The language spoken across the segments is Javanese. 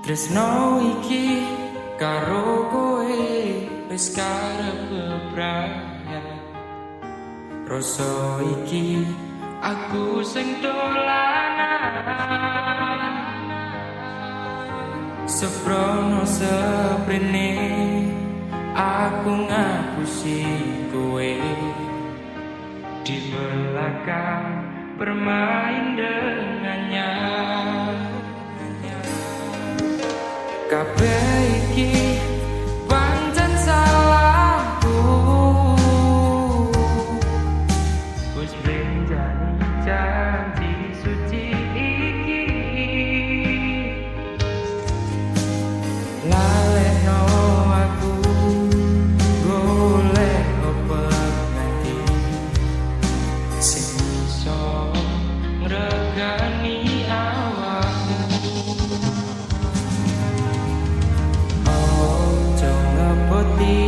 Tresno iki karo kowe wis karep bebraya. Rasa iki aku sing dolanan, seprono seprene aku ngapusi kowe di belakang bermain dengannya. Kabeh iki pancen salahku, wis janji suci iki lalekno aku golek penganti sing iso ngregani awakmu.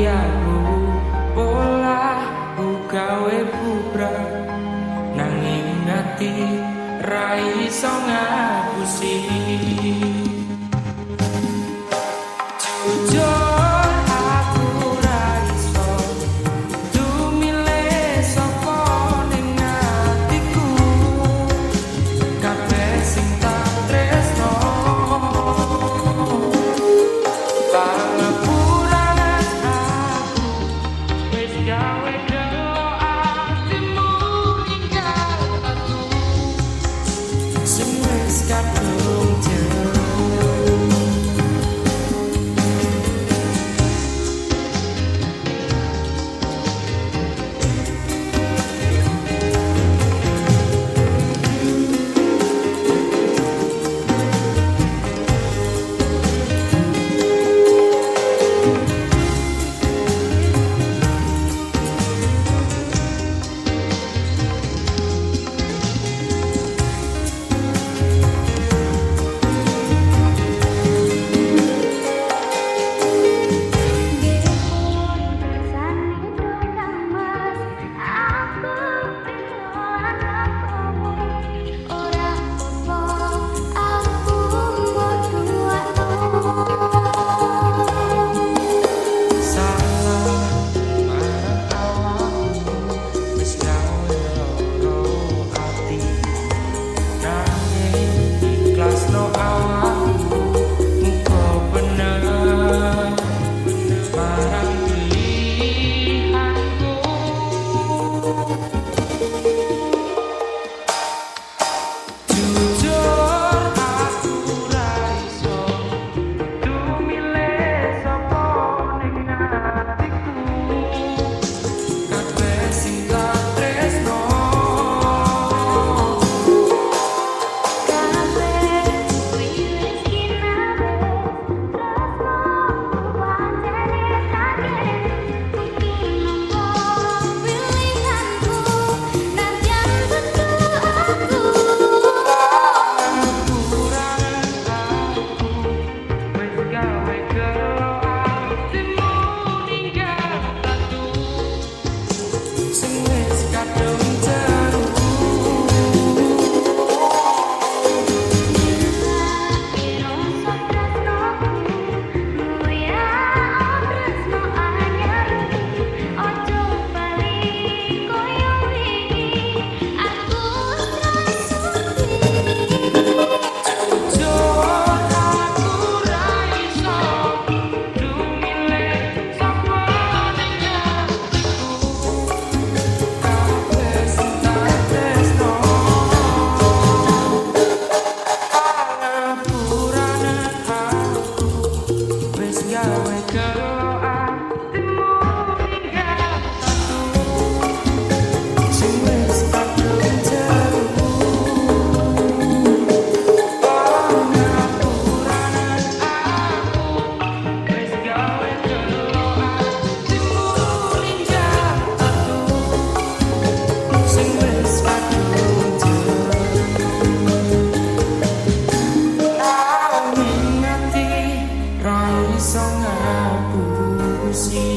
Aku pola gawe bubrah nanging ati ra iso ngapusi. Jujur aku ra iso dumilih sapa ning atiku, kabeh sing tak tresno Song ngapusi.